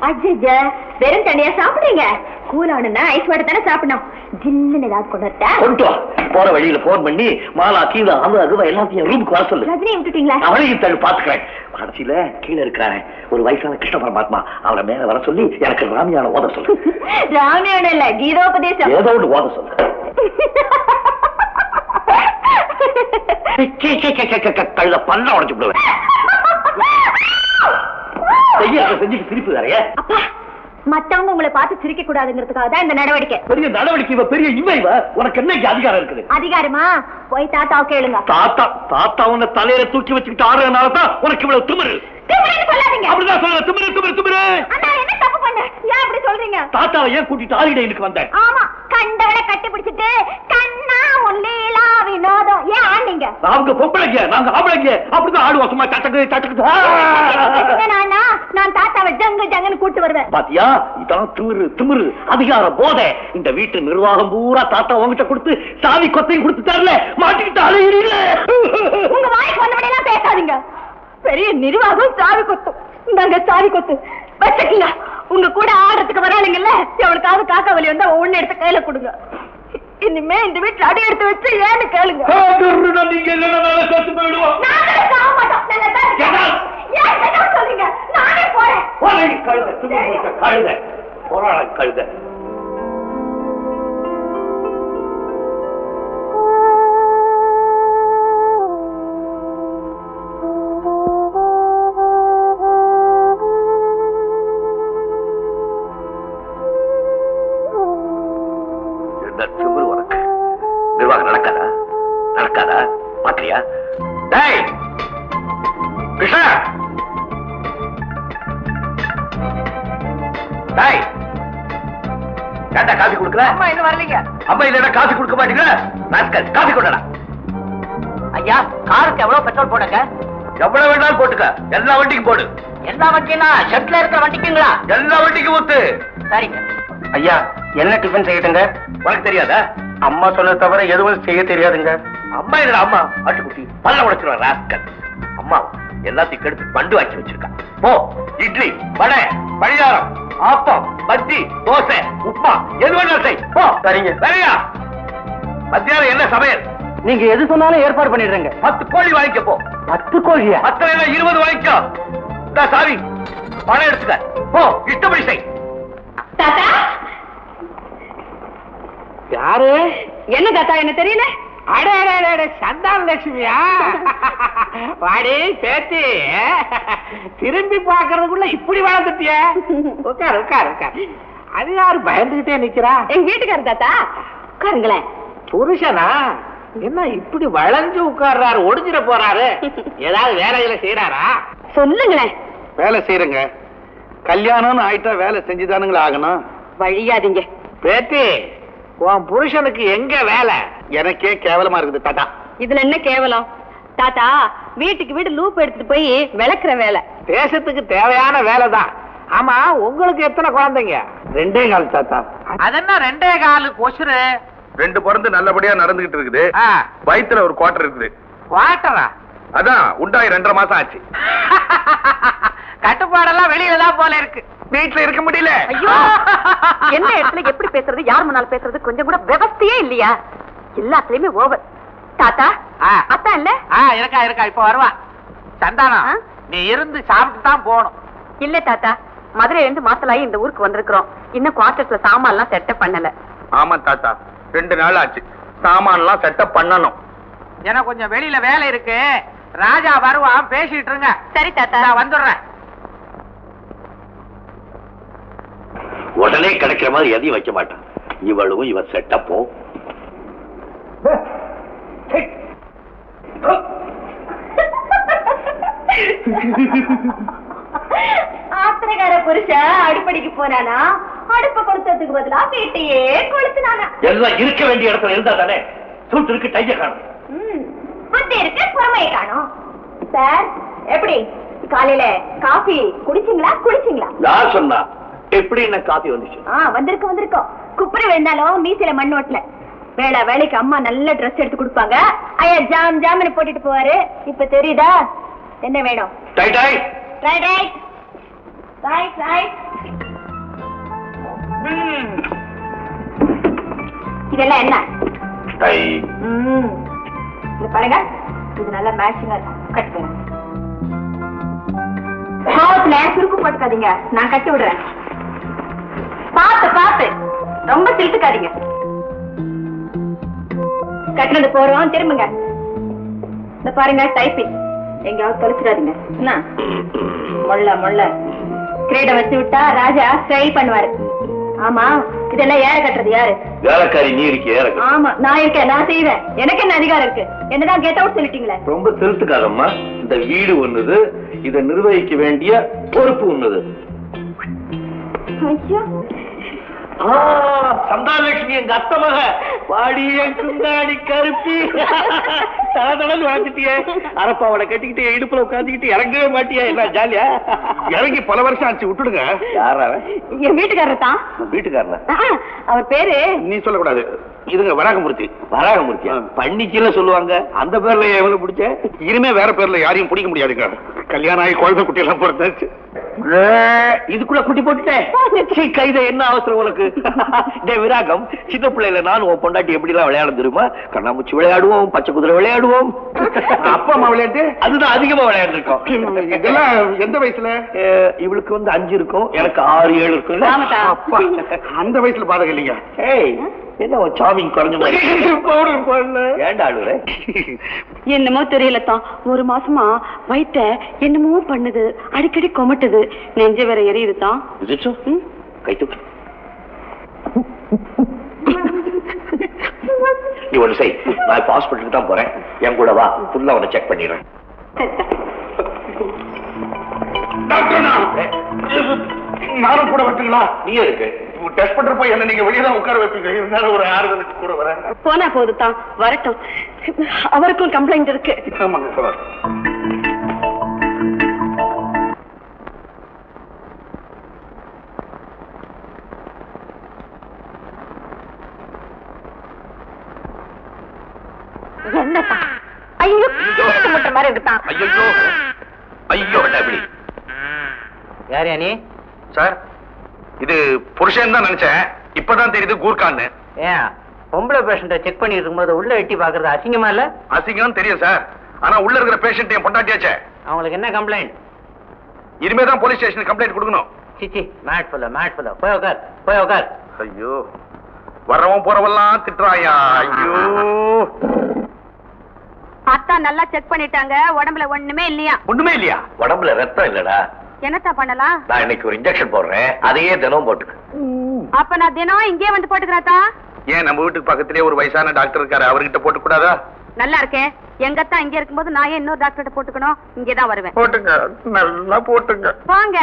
அஜ்ஜா வெறும் தண்ணியா சாப்பிடுறீங்க? கூலானுன்னா ஐஸ் வாட்டர் தானே சாப்பிடணும். ஜில்லுன்னு ஏதாவது கொண்டு போற வழியில போன் பண்ணி மாலா கீழே அது எல்லாத்தையும் ரூமுக்கு வர சொல்லு. ரஜினி விட்டுட்டீங்களா? அவளையும் தள்ளி பாத்துக்கிறேன். கடைசியில கீழே இருக்கிறாரு ஒரு வயசான கிருஷ்ண பரமாத்மா, அவரை மேல வர சொல்லி எனக்கு ராமியான ஓத சொல்லு. ராமியான இல்ல, கீதோபதேசம் ஏதோ ஒன்று ஓத சொல்லு. கழுத பல்ல உடைச்சு விடுவேன். செஞ்சுட்டு சிரிப்பு வேறைய. மத்தவங்க உங்களை பார்த்து சிரிக்க கூடாதுங்கிறதுக்காக தான் இந்த நடவடிக்கை. பெரிய நடவடிக்கை, பெரிய இவைவ. உனக்கு என்னைக்கு அதிகாரம் இருக்குது? அதிகாரமா? போய் தாத்தாவை கேளுங்க. தாத்தா உன்னை தலையில தூக்கி வச்சுக்கிட்டு ஆடுறதுனாலதான் உனக்கு இவ்வளவு திமிரு. சொல்லாதீங்க. அப்படிதான் சொல்ற. திமிரு. என்ன தப்பு பண்ண? ஏன் அப்படி சொல்றீங்க? தாத்தாவை ஏன் கூட்டிட்டு ஆடிடைக்கு வந்தேன்? ஆமா, கண்டவளை கட்டி பிடிச்சிட்டு கண்ணா லீலா வினோதம் ஏன் ஆண்டீங்க? அவங்க பொம்பளைங்க, நாங்க ஆம்பளைங்க. அப்படிதான் ஆடுவோம். சும்மா தட்டக்கு. நான் தாத்தாவை ஜங்குன்னு கூட்டு வருவேன். பாத்தியா, இதான் திமிரு அதிகார போதை. இந்த வீட்டு நிர்வாகம் பூரா தாத்தா உங்ககிட்ட கொடுத்து சாவி கொத்தையும் கொடுத்து தரல, மாட்டிக்கிட்டு அலையிறீங்க. உங்க வாய்க்கு வந்தபடியெல்லாம் பேசாதீங்க. பெரிய நிர்வாகம் சாவி கொத்தும். இந்தாங்க சாவி கொத்து வச்சுக்கீங்க. உங்க கூட ஆடுறதுக்கு வராளுங்கல்ல, எவனுக்காவது காக்கா வலி வந்தா ஒண்ணு எடுத்து கையில கொடுங்க. இனிமே இந்த வீட்டுல அடி எடுத்து வச்சு ஏன்னு கேளுங்க. சொல்லுங்க, நானே போறேன். கழுத நிர்வாகம் நடக்காதா பாத்தியா? கிருஷ்ணா, ஏண்டா காஃபி கொடுக்கல? அம்மா இன்னும் வரலீங்க. அம்மா இல்ல காஃபி கொடுக்க மாட்டீங்களா? காஃபி கொண்டா. ஐயா, காருக்கு எவ்வளவு பெட்ரோல் போடுங்க? எவ்வளவு வேணாலும் போட்டுக்க. எல்லா வண்டிக்கும் போடு. எல்லா வண்டினா ஷெட்ல இருக்கிற வண்டிக்குங்களா? எல்லா வண்டிக்கும் ஊத்து. சரிங்க. ஐயா, என்ன டிஃபன் செய்யட்டுங்க? உனக்கு தெரியாதா? அம்மா சொன்ன தவிர எதுவும் செய்ய தெரியாதுங்க. அம்மா இல்ல, அம்மா ஆட்டுக்குட்டி பல்ல உடைச்சிருவா. அம்மா எல்லாத்தையும் கெடுத்து பண்டு வாக்கி வச்சிருக்கா. போ, இட்லி, வடை, பணியாரம், ஆப்பம், பஜ்ஜி, தோசை, உப்புமா எது வேணாலும் செய். போ. சரிங்க. சரியா? மத்தியானம் என்ன சமையல்? நீங்க எது சொன்னாலும் ஏற்பாடு பண்ணிடுறேங்க. 10 கோழி வாங்கிக்க. போ. 10 கோழியா? 10 20 வாங்கிக்கோ. சாவி பணம் எடுத்துக்க. போ, இஷ்டப்படி செய். தாத்தா யாரு? என்ன தாத்தா, என்ன தெரியல? அடே சந்தான லட்சுமியா? வாடி பேத்தி, திரும்பி பாக்குறதுக்குள்ள இப்படி வளர்ந்துட்டிய. உட்கார். அது யாரு பயந்துகிட்டே நிக்கிறா? எங்க வீட்டுக்காரர் தாத்தா. உட்காருங்களேன். புருஷனா? என்ன இப்படி வளைஞ்சு உட்கார்றாரு? ஒடிஞ்சிட போறாரு? ஏதாவது வேலையில செய்யறாரா? சொல்லுங்களேன். வேலை செய்யறங்க. கல்யாணம்னு ஆயிட்டா வேலை செஞ்சுதானுங்களா ஆகணும். வழியாதீங்க. பேத்தி, உன் புருஷனுக்கு எங்க வேலை? எனக்கே கேவலமா இருக்குது தாத்தா. இதுல என்ன கேவலம்? தாத்தா வீட்டுக்கு வீடு லூப் எடுத்துட்டு போய் விளக்குற வேலை. தேசத்துக்கு தேவையான வேலைதான். ஆமா, உங்களுக்கு எத்தனை குழந்தைங்க? 2 கால் தாத்தா. அதென்ன 2 கால் கொசுரு? 2 பிறந்து நல்லபடியா நடந்துகிட்டு இருக்குது. வயித்துல ஒரு குவார்டர் இருக்குது. குவார்டரா? அதான் உண்டாய் 2.5 மாசம் ஆச்சு. கட்டுப்பாடெல்லாம் வெளியில தான் போல இருக்கு. வீட்டுல இருக்க முடியல. ஐயோ, என்ன இடத்துல எப்படி பேசுறது, யார் முன்னால பேசுறது கொஞ்சம் கூட விவஸ்தையே இல்லையா? எல்லாத்துலயுமே ஓவர். தாத்தா அத்தா இல்ல? இருக்கா இப்ப வருவா. சந்தானம், நீ இருந்து சாப்பிட்டு தான் போகணும். இல்ல தாத்தா, மதுரையில இருந்து மாசலாயி இந்த ஊருக்கு வந்திருக்கிறோம். இன்னும் குவார்டர்ஸ்ல சாமான் எல்லாம் செட்டப் பண்ணல. ஆமா தாத்தா, 2 நாள் ஆச்சு. சாமான் எல்லாம் செட்டப் பண்ணணும். எனக்கு கொஞ்சம் வெளியில வேலை இருக்கு. ராஜா வருவான், பேசிட்டு இருங்க. சரி தாத்தா, நான் வந்துடுறேன். உடனே கிடைக்கிற மாதிரி எதையும் வைக்க மாட்டான். இவளும் இவ செட்டப்பும். ஆத்திரக்கார புருஷன் அடுப்படிக்கு போனானா, அடுப்ப கொடுத்ததுக்கு பதிலா வீட்டையே கொளுத்துனானா. எல்லாம் இருக்க வேண்டிய இடத்துல இருந்தா தானே. சூட்டு இருக்கு, டைய காணும். புத்தி இருக்கு, பொறுமையை காணும். சார், எப்படி காலையில காஃபி குடிச்சீங்களா? யார் சொன்னா? எப்படி என்ன காஃபி வந்துச்சு? வந்திருக்கோம். குப்புற வேண்டாலும் மீசில மண் ஓட்டல. வேலைக்கு அம்மா நல்ல ட்ரெஸ் எடுத்து கொடுப்பாங்க. ஐயா ஜாம்னு போட்டுட்டு போவாரு. இப்ப தெரியுதா என்ன வேணும்? ரைட். ரைட். இதெல்லாம் என்ன? டை. இது பாருங்க, இது நல்ல மேட்சிங்கா இருக்கும். கட்டுங்க. கோவத்துல சுருக்கு போட்டுக்காதீங்க, நான் கட்டி விடுறேன். பாத்து பாத்து, ரொம்ப சிலுத்துக்காதீங்க. கட்டினது போறோம், திரும்புங்க. இந்த பாருங்க டைப்பிங், எங்கயாவது தொலைச்சிடாதீங்க. என்ன மொள்ள மொள்ள கிரீடம் வச்சு விட்டா ராஜா ஸ்டைல் பண்ணுவாரு. ஆமா, இதெல்லாம் ஏற கட்டுறது யாரு? வேலைக்காரி நீ இருக்கிய. ஆமா, நான் இருக்கேன், நான் செய்வேன். எனக்கு என்ன அதிகாரம் இருக்கு? என்னதான் கெட் அவுட் சொல்லிட்டீங்களே. ரொம்ப திருத்துக்காதம்மா. இந்த வீடு ஒண்ணுது, இதை நிர்வகிக்க வேண்டிய பொறுப்பு ஒண்ணுது. ஐயா, சந்தானலட்சுமி எங்க அத்தை மக பாடிய குந்தாடி கருப்பி தடல் வாழ்ந்துட்டியே. அரப்பாவோட கட்டிக்கிட்டு இடுப்புல உட்காந்துக்கிட்டு இறங்கவே மாட்டியா? என்ன ஜாலியா? இறங்கி பல வருஷம் ஆச்சு, விட்டுடுங்க. யாரா? என் வீட்டுக்காரர் தான். வீட்டுக்காரன? அவர் பேரு நீ சொல்லக்கூடாது. இதுங்க வராகமூர்த்தி. வராகமூர்த்தியா? பண்ணிக்கல சொல்லுவாங்க. அந்த பேர்ல எவ்வளவு பிடிச்ச? இனிமே வேற பேர்ல யாரையும் பிடிக்க முடியாதுங்க. கல்யாணம் ஆகி குழந்தை குட்டி எல்லாம் பிறந்தாச்சு. இதுக்குள்ள குட்டி போட்டுட்டேன். கைத என்ன அவசரம் உனக்கு? விராகம், சின்ன பிள்ளைல நான் உன் பொண்டாட்டி எப்படி எல்லாம் விளையாட தெரியுமா? கண்ணாமூச்சி விளையாடுவோம், பச்சை குதிரை விளையாடுவோம். அப்பா அம்மா விளையாட்டு அதுதான் அதிகமா விளையாண்டு இருக்கோம். இதெல்லாம் எந்த வயசுல? இவளுக்கு வந்து 5 இருக்கும், எனக்கு 6, 7 இருக்கும். அப்பா, அந்த வயசுல பாதகம் இல்லைங்க. ஏய், என்ன சாமிங் குறைஞ்ச மாதிரி ஏண்டா அழுகுற? என்னமோ தெரியலத்தான், ஒரு மாசமா வயிற்ற என்னமோ பண்ணுது, அடிக்கடி கொமட்டுது, நெஞ்ச வேற எரியுதுதான். கை தூக்கு. நீ ஒண்ணு செய், நான் இப்ப ஹாஸ்பிட்டலுக்கு தான் போறேன். என் கூட வா, ஃபுல்லா உன்னை செக் பண்ணிடுறேன். நானும் கூட வரட்டுங்களா? நீ இருக்கு டெஸ்ட் பண்றப்ப என்ன நீங்க வெளியே தான் உட்கார வைப்பீங்க. இருந்தாலும் ஒரு ஆறுதலுக்கு கூட வரேன். போனா போதுதான், வரட்டும். அவருக்கும் கம்ப்ளைண்ட் இருக்கு. ஆமாங்க சார். என்னதான்? ஐயோ, முட்டை மாதிரி இருக்குதான். ஐயோ ஐயோ, எப்படி? யாரையா நீ? சார், இது புருஷன் தான் நினைச்சேன், இப்பதான் தெரியுது கூர்கான்னு. ஏன் பொம்பளை பேஷண்ட செக் பண்ணி இருக்கும்போது உள்ள எட்டி பாக்குறது அசிங்கமா இல்ல? அசிங்கம் தெரியும் சார், ஆனா உள்ள இருக்கிற பேஷண்ட் என் பொண்டாட்டியாச்சே. அவங்களுக்கு என்ன கம்ப்ளைண்ட்? இனிமே தான் போலீஸ் ஸ்டேஷனுக்கு கம்ப்ளைண்ட் கொடுக்கணும். சிச்சி, மேட் ஃபுல்லா போய் உட்கார், போய் உட்கார். ஐயோ, வரவன் போறவெல்லாம் திட்டுறாயா. ஐயோ, அத்தா நல்லா செக் பண்ணிட்டாங்க, உடம்புல ஒண்ணுமே இல்லையா? ஒண்ணுமே இல்லையா? உடம்புல ரத்தம் இல்லடா. என்னத்தா பண்ணலாம்? நான் இன்னைக்கு ஒரு இன்ஜெக்ஷன் போடுறேன், அதையே தினம் போட்டுக்க. அப்ப நான் தினம் இங்கே வந்து போட்டுக்கிறேன்தா. ஏன் நம்ம வீட்டுக்கு பக்கத்திலேயே ஒரு வயசான டாக்டர் இருக்காரு, அவர்கிட்ட போட்டு கூடாதா? நல்லா இருக்கேன். எங்கத்தான் இங்க இருக்கும்போது நான் ஏன் இன்னொரு டாக்டர்கிட்ட போட்டுக்கணும்? இங்கேதான் வருவேன். போட்டுங்க, நல்லா போட்டுங்க. வாங்க.